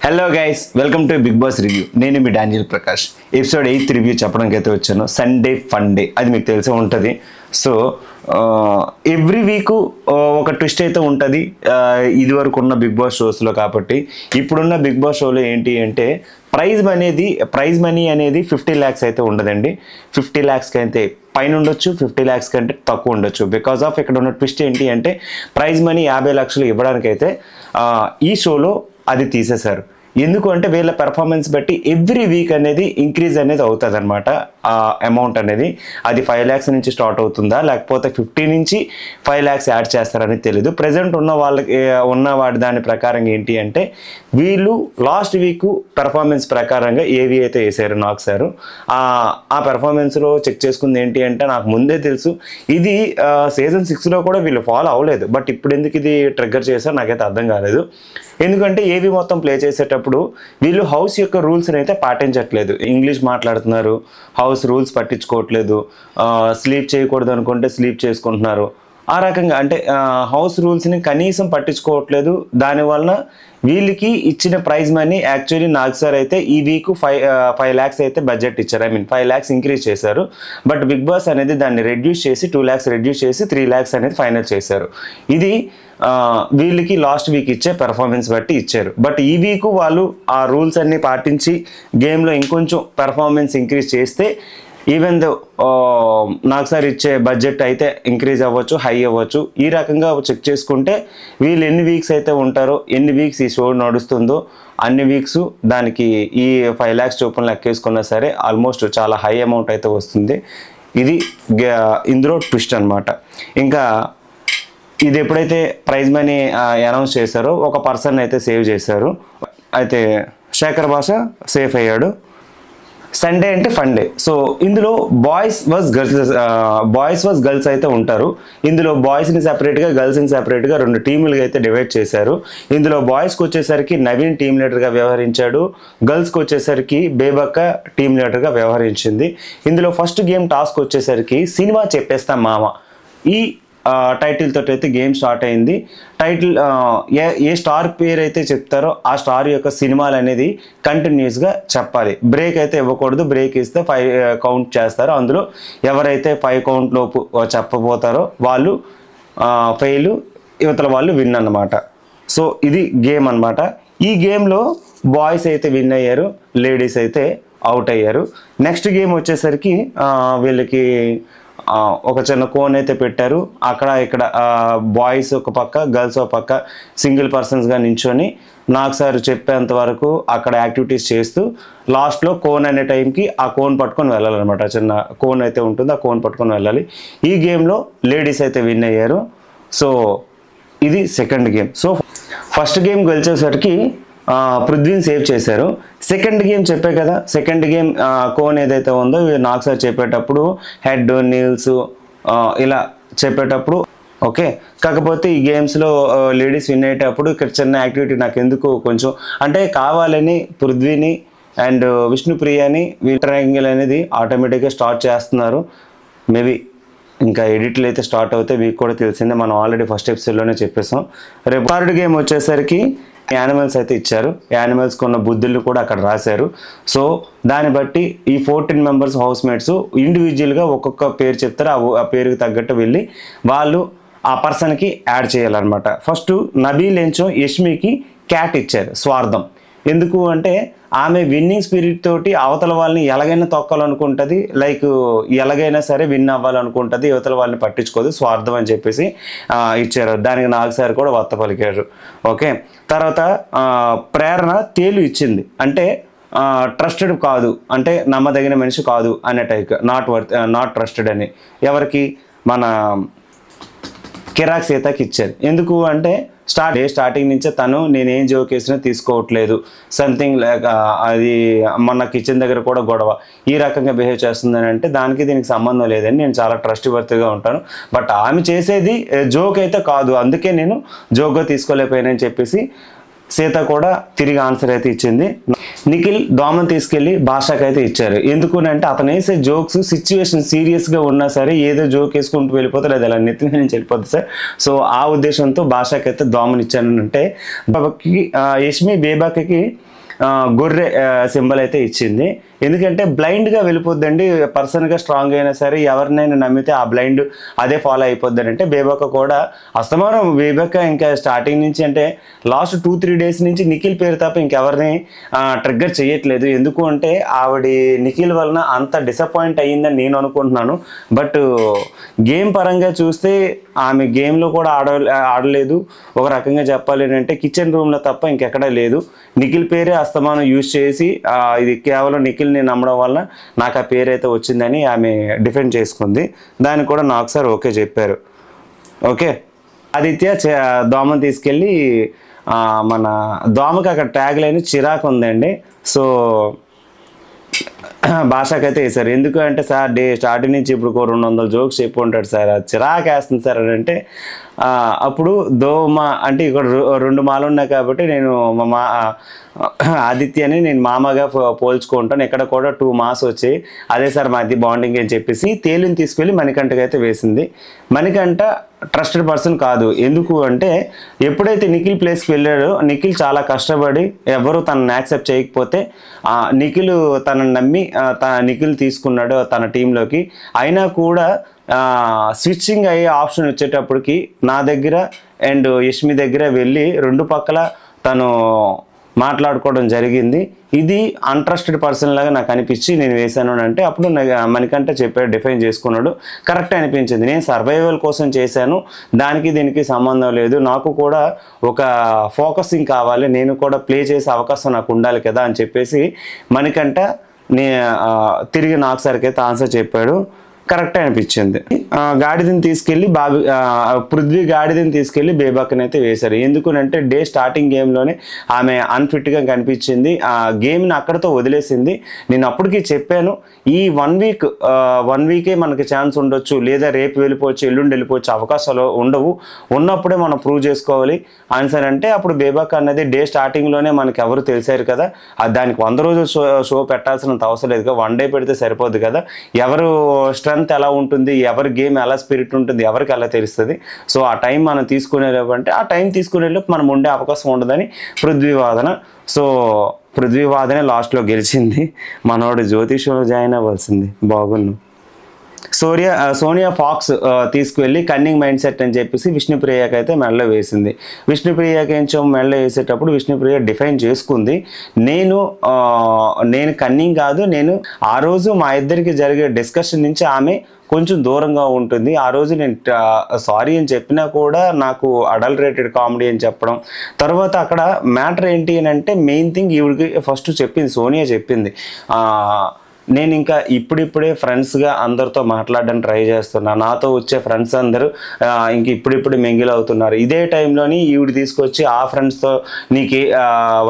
Hello guys, welcome to Bigg Boss review. నేను మీ Daniel Prakash. Episode 8 review చెప్పడానికి అయితే వచ్చాను. సండే ఫన్ డే, అది మీకు తెలిసే ఉంటుంది. సో ఎవ్రీ వీక్ ఒక ట్విస్ట్ అయితే ఉంటుంది ఇది వరకు ఉన్న బిగ్ బాస్ షోస్లో. కాబట్టి ఇప్పుడున్న బిగ్ బాస్ షోలో ఏంటి అంటే ప్రైజ్ మనీ అనేది 50 lakhs అయితే ఉండదండి. 50 lakhs అయితే పైన ఉండొచ్చు, 50 lakhs కంటే తక్కువ ఉండొచ్చు. బికాస్ ఆఫ్ ఇక్కడ ఉన్న ట్విస్ట్ ఏంటి అంటే ప్రైజ్ మనీ 50 lakhs ఇవ్వడానికైతే ఈ షోలో అది తీసేశారు. ఎందుకు అంటే వీళ్ళ పెర్ఫార్మెన్స్ బట్టి ఎవ్రీ వీక్ అనేది ఇంక్రీజ్ అనేది అవుతుంది అనమాట. ఆ అమౌంట్ అనేది అది 5 lakhs నుంచి స్టార్ట్ అవుతుందా, లేకపోతే 50 నుంచి 5 lakhs యాడ్ చేస్తారని తెలియదు. ప్రజెంట్ ఉన్న వాడి దాని ప్రకారం ఏంటి అంటే వీళ్ళు లాస్ట్ వీక్ పెర్ఫార్మెన్స్ ప్రకారంగా ఏవి అయితే వేసారు నాకు సారు ఆ పెర్ఫార్మెన్స్లో చెక్ చేసుకుంది ఏంటి అంటే నాకు ముందే తెలుసు ఇది సీజన్ 6లో కూడా వీళ్ళు ఫాలో అవ్వలేదు. బట్ ఇప్పుడు ఎందుకు ఇది ట్రిగ్గర్ చేశారు నాకైతే అర్థం కాలేదు. ఎందుకంటే ఏవి మొత్తం ప్లే చేసేటప్పుడు వీళ్ళు హౌస్ యొక్క రూల్స్ని అయితే పాటించట్లేదు. ఇంగ్లీష్ మాట్లాడుతున్నారు, హౌస్ రూల్స్ పట్టించుకోవట్లేదు, స్లీప్ చేయకూడదు అనుకుంటే స్లీప్ చేసుకుంటున్నారు. ఆ రకంగా అంటే హౌస్ రూల్స్ని కనీసం పట్టించుకోవట్లేదు. దానివల్ల వీళ్ళకి ఇచ్చిన ప్రైజ్ మనీ యాక్చువల్లీ నాకు సార్ అయితే ఈ వీక్ 5 lakhs అయితే బడ్జెట్ ఇచ్చారు. 5 lakhs ఇంక్రీజ్ చేశారు. బట్ బిగ్ బాస్ అనేది దాన్ని రెడ్యూస్ చేసి 2 lakhs రెడ్యూస్ చేసి 3 lakhs అనేది ఫైనల్ చేశారు. ఇది వీళ్ళకి లాస్ట్ వీక్ ఇచ్చే పెర్ఫార్మెన్స్ బట్టి ఇచ్చారు. బట్ ఈ వీక్ వాళ్ళు ఆ రూల్స్ అన్ని పాటించి గేమ్లో ఇంకొంచెం పెర్ఫార్మెన్స్ ఇంక్రీజ్ చేస్తే ఈవెన్ దో నాకు సార్ ఇచ్చే బడ్జెట్ అయితే ఇంక్రీజ్ అవ్వచ్చు, హై అవ్వచ్చు. ఈ రకంగా చెక్ చేసుకుంటే వీళ్ళు ఎన్ని వీక్స్ అయితే ఉంటారో, ఎన్ని వీక్స్ ఈ షో నడుస్తుందో అన్ని వీక్స్ దానికి ఈ 5 lakhs చొప్పున లెక్కేసుకున్నా సరే ఆల్మోస్ట్ చాలా హై అమౌంట్ అయితే వస్తుంది. ఇది ఇందులో ట్విస్ట్ అనమాట. ఇంకా ఇది ఎప్పుడైతే ప్రైజ్ మనీ అనౌన్స్ చేశారో ఒక పర్సన్ అయితే సేవ్ చేశారు. అయితే శేఖర్ భాష సేఫ్ అయ్యాడు. సండే అంటే ఫన్ డే. సో ఇందులో బాయ్స్ వర్స్ గర్ల్స్ అయితే ఉంటారు. ఇందులో బాయ్స్ని సెపరేట్గా, గర్ల్స్ని సెపరేట్గా 2 టీములుగా అయితే డివైడ్ చేశారు. ఇందులో బాయ్స్కి వచ్చేసరికి నవీన్ టీమ్ లీడర్గా వ్యవహరించాడు, గర్ల్స్కి వచ్చేసరికి బేబక్క టీమ్ లీడర్గా వ్యవహరించింది. ఇందులో ఫస్ట్ గేమ్ టాస్క్ వచ్చేసరికి సినిమా చెప్పేస్తాం మామ, ఈ టైటిల్ తోటి అయితే గేమ్ స్టార్ట్ అయింది. టైటిల్ ఏ స్టార్ పేరు అయితే చెప్తారో ఆ స్టార్ యొక్క సినిమాలు అనేది కంటిన్యూస్గా చెప్పాలి. బ్రేక్ అయితే ఇవ్వకూడదు. బ్రేక్ ఇస్తే 5 కౌంట్ చేస్తారు. అందులో ఎవరైతే 5 కౌంట్ లోపు చెప్పబోతారో వాళ్ళు ఫెయిల్, యువతల వాళ్ళు విన్ అన్నమాట. సో ఇది గేమ్ అనమాట. ఈ గేమ్లో బాయ్స్ అయితే విన్ అయ్యారు, లేడీస్ అయితే అవుట్ అయ్యారు. నెక్స్ట్ గేమ్ వచ్చేసరికి వీళ్ళకి ఒక చిన్న కోన్ అయితే పెట్టారు. అక్కడ ఇక్కడ బాయ్స్ ఒక పక్క, గర్ల్స్ ఒక పక్క సింగిల్ పర్సన్స్గా నించొని నాకు సార్ చెప్పేంత వరకు అక్కడ యాక్టివిటీస్ చేస్తూ లాస్ట్లో కోన్ అనే టైంకి ఆ కోన్ పట్టుకొని వెళ్ళాలన్నమాట. చిన్న కోన్ అయితే ఉంటుంది, ఆ కోన్ పట్టుకొని వెళ్ళాలి. ఈ గేమ్లో లేడీస్ అయితే విన్ అయ్యారు. సో ఇది second game. So first game గెలిచేసరికి పృథ్వీని సేవ్ చేశారు. సెకండ్ గేమ్ చెప్పే కదా, సెకండ్ గేమ్ కోన్ ఏదైతే ఉందో నాకు సార్ చెప్పేటప్పుడు హెడ్, నీల్స్ ఇలా చెప్పేటప్పుడు ఓకే. కాకపోతే ఈ గేమ్స్లో లేడీస్ విన్ అయ్యేటప్పుడు ఇక్కడ చిన్న యాక్టివిటీ నాకు ఎందుకు కొంచెం అంటే కావాలని పృథ్వీని అండ్ విష్ణుప్రియని ట్రయాంగిల్ అనేది ఆటోమేటిక్గా స్టార్ట్ చేస్తున్నారు. మేబీ ఇంకా ఎడిట్లు అయితే స్టార్ట్ అవుతాయి, మీకు కూడా తెలిసిందే, మనం ఆల్రెడీ ఫస్ట్ ఎపిసోడ్లోనే చెప్పేసాం. రేపు థర్డ్ గేమ్ వచ్చేసరికి యానిమల్స్ అయితే ఇచ్చారు. యానిమల్స్కి ఉన్న బుద్ధులు కూడా అక్కడ రాశారు. సో దాన్ని బట్టి ఈ 14 members హౌస్ మేట్స్ ఇండివిజువల్గా ఒక్కొక్క పేరు చెప్తారు. ఆ పేరుకి తగ్గట్టు వెళ్ళి వాళ్ళు ఆ పర్సన్కి యాడ్ చేయాలన్నమాట. ఫస్ట్ నబీల్ ఎంచో యష్మికి క్యాట్ ఇచ్చారు, స్వార్థం. ఎందుకు అంటే ఆమె విన్నింగ్ స్పిరిట్ తోటి అవతల వాళ్ళని ఎలాగైనా తొక్కాలనుకుంటుంది, లైక్ ఎలాగైనా సరే విన్ అవ్వాలనుకుంటుంది, యువతల వాళ్ళని పట్టించుకోదు, స్వార్థం అని చెప్పేసి ఇచ్చారు. దానికి నాగ్ సార్ కూడా వత్త పలికారు. ఓకే. తర్వాత ప్రేరణ తేలు ఇచ్చింది, అంటే ట్రస్టెడ్ కాదు, అంటే నమ్మదగిన మనిషి కాదు అనే టైప్, నాట్ ట్రస్టెడ్ అని ఎవరికి మన కిరాక్ సీతకి ఇచ్చారు. ఎందుకు అంటే స్టార్టింగ్ నుంచే తను నేనేం జోక్ వేసినా తీసుకోవట్లేదు, సంథింగ్ లైక్ అది మొన్న కిచెన్ దగ్గర కూడా గొడవ, ఈ రకంగా బిహేవ్ చేస్తుందని అంటే దానికి దీనికి సంబంధం లేదని నేను చాలా ట్రస్ట్ వర్త్గా ఉంటాను. బట్ ఆమె చేసేది జోక్ అయితే కాదు, అందుకే నేను జోక్గా తీసుకోలేకపోయానని చెప్పేసి సీత కూడా తిరిగి ఆన్సర్ అయితే ఇచ్చింది. నిఖిల్ దోమను తీసుకెళ్ళి భాషకి అయితే ఇచ్చారు. ఎందుకు అంటే అతను వేసే జోక్స్ సిచ్యువేషన్ సీరియస్గా ఉన్నా సరే ఏదో జోక్ వేసుకుంటూ వెళ్ళిపోతే లేదా అలా నెత్తి నుంచి వెళ్ళిపోతుంది సార్. సో ఆ ఉద్దేశంతో భాషకి అయితే దోమను ఇచ్చాను. అంటే యష్మి బేబాకి గొర్రె సింబల్ అయితే ఇచ్చింది. ఎందుకంటే బ్లైండ్గా వెళ్ళిపోద్దండి. పర్సన్గా స్ట్రాంగ్ అయినా సరే ఎవరినైనా నమ్మితే ఆ బ్లైండ్ అదే ఫాలో అయిపోద్దని. అంటే బేబక్క కూడా అస్తమానం బేబక్క ఇంకా స్టార్టింగ్ నుంచి అంటే లాస్ట్ 2-3 డేస్ నుంచి నిఖిల్ పేరు తప్ప ఇంకెవరిని ట్రిగ్గర్ చేయట్లేదు. ఎందుకు అంటే ఆవిడ నిఖిల్ వలన అంత డిసప్పాయింట్ అయ్యిందని నేను అనుకుంటున్నాను. బట్ గేమ్ పరంగా చూస్తే ఆమె గేమ్లో కూడా ఆడలేదు. ఒక రకంగా చెప్పాలి అంటే కిచెన్ రూమ్లో తప్ప ఇంకెక్కడా లేదు. నిఖిల్ పేరే అస్తమానం యూజ్ చేసి ఇది కేవలం నిఖిల్ని నమ్మడం వల్ల నాకు ఆ పేరు అయితే వచ్చిందని ఆమె డిఫెండ్ చేసుకుంది. దానికి కూడా నాకు సార్ ఓకే చెప్పారు. ఓకే, ఆదిత్య దోమను తీసుకెళ్ళి మన దోమకి అక్కడ ట్యాగ్ లైన్ చిరాకు ఉందండి. సో భాషకైతే వేశారు. ఎందుకు అంటే సార్ స్టార్టింగ్ నుంచి ఇప్పుడు 200 జోక్స్ చెప్పి ఉంటాడు సార్, అది చిరాకు వేస్తుంది సార్ అని అంటే అప్పుడు దోమ అంటే ఇక్కడ 2 మాలు ఉన్నాయి కాబట్టి నేను మా ఆదిత్యని నేను మామగా పోల్చుకుంటాను, ఇక్కడ కూడా 2 మాస్ వచ్చాయి, అదే సార్ మాది బాండింగ్ అని చెప్పేసి తేలిని తీసుకెళ్ళి మణికంఠకి అయితే వేసింది. మణికంఠ ట్రస్టెడ్ పర్సన్ కాదు. ఎందుకు అంటే ఎప్పుడైతే నిఖిల్ ప్లేస్కి వెళ్ళాడో నిఖిల్ చాలా కష్టపడి ఎవరు తనని యాక్సెప్ట్ చేయకపోతే నిఖిల్ తనని నమ్మి నిఖిల్ తీసుకున్నాడు తన టీంలోకి. అయినా కూడా స్విచ్చింగ్ అయ్యే ఆప్షన్ వచ్చేటప్పటికి నా దగ్గర అండ్ యష్మి దగ్గర వెళ్ళి 2 పక్కల తను మాట్లాడుకోవడం జరిగింది. ఇది అన్ట్రస్టెడ్ పర్సన్ లాగా నాకు అనిపించి నేను వేశాను అని అంటే అప్పుడు మణికంఠ చెప్పాడు, డిఫైన్ చేసుకున్నాడు. కరెక్ట్ అనిపించింది. నేను సర్వైవల్ కోసం చేశాను, దానికి దీనికి సంబంధం లేదు, నాకు కూడా ఒక ఫోకసింగ్ కావాలి, నేను కూడా ప్లే చేసే అవకాశం నాకు ఉండాలి కదా అని చెప్పేసి మణికంఠ తిరిగి నాకు సరికైతే ఆన్సర్ చెప్పాడు. కరెక్ట్ అనిపించింది. గాడిదని తీసుకెళ్ళి పృథ్వీ గాడిదని తీసుకెళ్ళి బేబక్కని అయితే వేశారు. ఎందుకునంటే డే స్టార్టింగ్ గేమ్లోనే ఆమె అన్ఫిట్గా కనిపించింది. ఆ గేమ్ని అక్కడితో వదిలేసింది. నేను అప్పటికి చెప్పాను, ఈ 1 వీకే మనకి ఛాన్స్ ఉండొచ్చు, లేదా రేపు వెళ్ళిపోవచ్చు, ఎల్లుండి వెళ్ళిపోవచ్చు, అవకాశాలు ఉండవు, ఉన్నప్పుడే మనం ప్రూవ్ చేసుకోవాలి ఆన్సర్ అంటే అప్పుడు బేబక్క అన్నది డే స్టార్టింగ్లోనే మనకి ఎవరు తెలిసారు కదా, దానికి 100 రోజులు షో పెట్టాల్సినంత అవసరం లేదు కదా, 1 డే పెడితే సరిపోద్ది కదా, ఎవరు స్ట్రెంత్ ఎలా ఉంటుంది, ఎవరి గేమ్ ఎలా స్పిరిట్ ఉంటుంది ఎవరికి ఎలా తెలుస్తుంది. సో ఆ టైం మనం తీసుకునేటంటే ఆ టైం తీసుకునేలోపు మనం ఉండే అవకాశం ఉండదని పృథ్వీ వాదన. సో పృథ్వీ వాదనే లాస్ట్లో గెలిచింది. మనోడు జ్యోతిష్యంలో జాయిన్ అవ్వాల్సింది బాగున్నాను. సోనియా ఫాక్స్ తీసుకువెళ్ళి కన్నింగ్ మైండ్ సెట్ అని చెప్పేసి విష్ణుప్రియకి అయితే మెడలో వేసింది. విష్ణుప్రియకి ఏంచో మెడలో వేసేటప్పుడు విష్ణుప్రియ డిఫైన్ చేసుకుంది, నేను కన్నింగ్ కాదు, నేను ఆ రోజు మా ఇద్దరికి జరిగే డిస్కషన్ నుంచి ఆమె కొంచెం దూరంగా ఉంటుంది. ఆ రోజు నేను సారీ అని చెప్పినా కూడా నాకు అడల్టరేటెడ్ కామెడీ అని చెప్పడం. తర్వాత అక్కడ మ్యాటర్ ఏంటి అని అంటే మెయిన్ థింగ్ ఈవిడికి ఫస్ట్ చెప్పింది, సోనియా చెప్పింది, నేను ఇంకా ఇప్పుడిప్పుడే ఫ్రెండ్స్గా అందరితో మాట్లాడడానికి ట్రై చేస్తున్నా, నాతో వచ్చే ఫ్రెండ్స్ అందరూ ఇంక ఇప్పుడిప్పుడు మింగిల్ అవుతున్నారు. ఇదే టైంలోని ఈవిడ తీసుకొచ్చి ఆ ఫ్రెండ్స్తో నీకు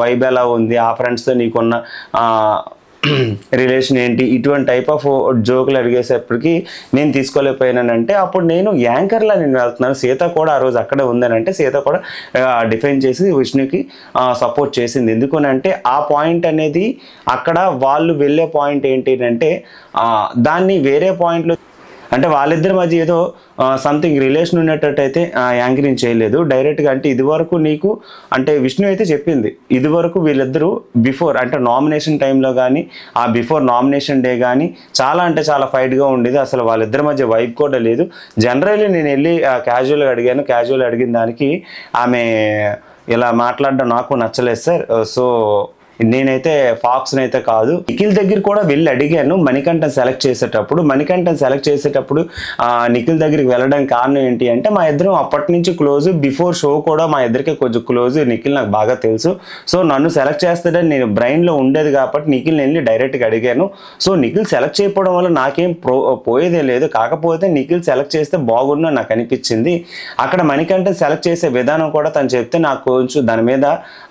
వైబ్ ఎలా ఉంది, ఆ ఫ్రెండ్స్తో నీకున్న రిలేషన్ ఏంటి, ఇటువంటి టైప్ ఆఫ్ జోకులు అడిగేసేప్పటికి నేను తీసుకోలేకపోయానంటే అప్పుడు నేను యాంకర్లా నేను వెళ్తున్నాను, సీత కూడా ఆ రోజు అక్కడే ఉందనంటే సీత కూడా డిఫైన్ చేసి విష్ణుకి సపోర్ట్ చేసింది. ఎందుకనంటే ఆ పాయింట్ అనేది అక్కడ వాళ్ళు వెళ్ళే పాయింట్ ఏంటి అంటే దాన్ని వేరే పాయింట్లో అంటే వాళ్ళిద్దరి మధ్య ఏదో సంథింగ్ రిలేషన్ ఉన్నట్టయితే యాంకరింగ్ చేయలేదు డైరెక్ట్గా. అంటే ఇదివరకు నీకు అంటే విష్ణు అయితే చెప్పింది, ఇదివరకు వీళ్ళిద్దరూ బిఫోర్ అంటే నామినేషన్ టైంలో కానీ ఆ బిఫోర్ నామినేషన్ డే కానీ చాలా అంటే చాలా ఫైట్గా ఉండేది, అసలు వాళ్ళిద్దరి మధ్య వైబ్ కూడా లేదు. జనరల్లీ నేను వెళ్ళి క్యాజువల్గా అడిగాను, క్యాజువల్ అడిగిన దానికి ఆమె ఇలా మాట్లాడడం నాకు నచ్చలేదు సార్, సో నేనైతే ఫాక్స్ని అయితే కాదు. నిఖిల్ దగ్గర కూడా వెళ్ళి అడిగాను మణికంఠన్ సెలెక్ట్ చేసేటప్పుడు. నిఖిల్ దగ్గరికి వెళ్ళడానికి కారణం ఏంటి అంటే మా ఇద్దరం అప్పటి నుంచి క్లోజ్, బిఫోర్ షో కూడా మా ఇద్దరికి కొంచెం క్లోజ్, నిఖిల్ నాకు బాగా తెలుసు, సో నన్ను సెలెక్ట్ చేస్తాడని నేను బ్రెయిన్లో ఉండేది కాబట్టి నిఖిల్ని వెళ్ళి డైరెక్ట్గా అడిగాను. సో నిఖిల్ సెలెక్ట్ చేయకపోవడం వల్ల నాకేం పోయేదే లేదు, కాకపోతే నిఖిల్ సెలెక్ట్ చేస్తే బాగున్నా నాకు అనిపించింది. అక్కడ మణికంఠన్ సెలెక్ట్ చేసే విధానం కూడా తను చెప్తే నాకు కొంచెం దాని మీద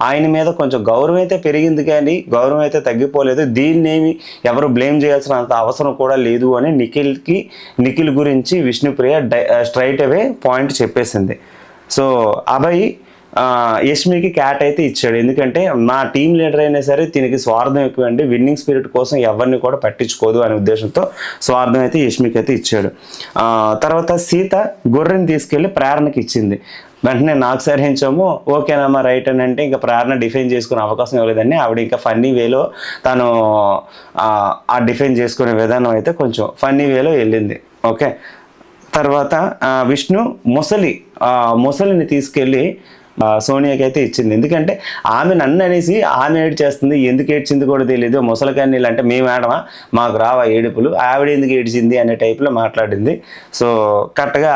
ఆయన మీద కొంచెం గౌరవం అయితే పెరిగింది, కానీ గౌరవం అయితే తగ్గిపోలేదు. దీన్నేమి ఎవరు బ్లేమ్ చేయాల్సినంత అవసరం కూడా లేదు అని నిఖిల్ గురించి విష్ణుప్రియ స్ట్రైట్ అవే పాయింట్ చెప్పేసింది. సో అభయ్ యష్మికి క్యాట్ అయితే ఇచ్చాడు, ఎందుకంటే నా టీం లీడర్ అయినా సరే దీనికి స్వార్థం ఎక్కువండి, విన్నింగ్ స్పిరిట్ కోసం ఎవరిని కూడా పట్టించుకోదు అనే ఉద్దేశంతో స్వార్థం అయితే యష్మికి అయితే ఇచ్చాడు. తర్వాత సీత గొర్రెని తీసుకెళ్ళి ప్రేరణకి ఇచ్చింది. వెంటనే నాకు సహించాము, ఓకేనమ్మా రైట్ అని అంటే ఇంకా ప్రేరణ డిఫైన్ చేసుకునే అవకాశం ఇవ్వలేదండి. ఆవిడ ఇంకా ఫన్నీ వేలో తను ఆ డిఫైన్ చేసుకునే విధానం అయితే కొంచెం ఫన్నీ వేలో వెళ్ళింది. ఓకే, తర్వాత విష్ణు ముసలిని తీసుకెళ్ళి సోనియాకి అయితే ఇచ్చింది. ఎందుకంటే ఆమె నన్ను అనేసి ఆమె ఏడ్చేస్తుంది, ఎందుకు ఏడ్చింది కూడా తెలియదు. ముసలికాన్ని అంటే మేము ఆడమా, మాకు రావా ఏడుపులు, ఆవిడ ఎందుకు ఏడ్చింది అనే టైప్లో మాట్లాడింది. సో కరెక్ట్గా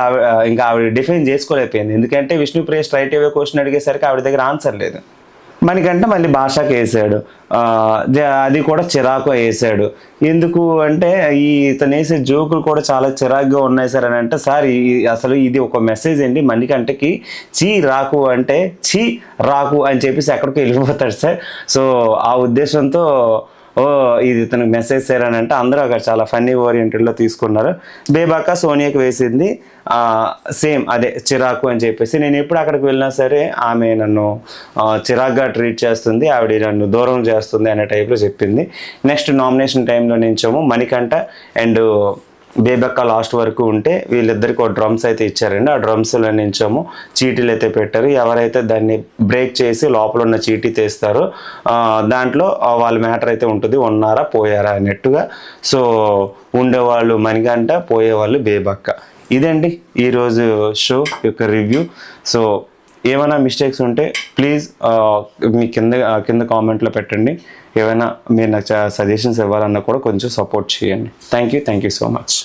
ఇంకా ఆవిడ డిఫైన్ చేసుకోలేకపోయింది. ఎందుకంటే విష్ణుప్రియ స్ట్రైట్ అవే క్వశ్చన్ అడిగేసరికి ఆవిడ దగ్గర ఆన్సర్ లేదు. మనకంటే మళ్ళీ భాషకి వేసాడు, అది కూడా చిరాకు వేసాడు. ఎందుకు అంటే ఇతను వేసే జోకులు కూడా చాలా చిరాకుగా ఉన్నాయి సార్ అని అంటే, సార్ అసలు ఇది ఒక మెసేజ్ అండి, మణికంఠకి చీ రాకు అంటే చీ రాకు అని చెప్పేసి ఎక్కడికి వెళ్ళిపోతాడు సార్. సో ఆ ఉద్దేశంతో ఇది ఇతనికి మెసేజ్ సార్ అని అంటే అందరూ అక్కడ చాలా ఫన్నీ ఓరియంటెడ్లో తీసుకున్నారు. బేబాక సోనియాకి వేసింది సేమ్ అదే చిరాకు అని చెప్పేసి. నేను ఎప్పుడు అక్కడికి వెళ్ళినా సరే ఆమె నన్ను చిరాకుగా ట్రీట్ చేస్తుంది, ఆవిడ నన్ను దూరం చేస్తుంది అనే టైప్లో చెప్పింది. నెక్స్ట్ నామినేషన్ టైంలో నించాము మణికంఠ అండ్ బేబక్క లాస్ట్ వరకు ఉంటే వీళ్ళిద్దరికి ఒక డ్రమ్స్ అయితే ఇచ్చారండి. ఆ డ్రమ్స్లో నించాము, చీటీలు అయితే పెట్టారు. ఎవరైతే దాన్ని బ్రేక్ చేసి లోపల ఉన్న చీటీ తీస్తారో దాంట్లో వాళ్ళ మ్యాటర్ అయితే ఉంటుంది, ఉన్నారా పోయారా అన్నట్టుగా. సో ఉండేవాళ్ళు మణికంఠ, పోయేవాళ్ళు బేబక్క. ఇదండి ఈరోజు షో యొక్క రివ్యూ. సో ఏమైనా మిస్టేక్స్ ఉంటే ప్లీజ్ మీ కింద కామెంట్లో పెట్టండి. ఏమైనా మీరు నాకు సజెషన్స్ ఇవ్వాలన్నా కూడా కొంచెం సపోర్ట్ చేయండి. Thank you so much.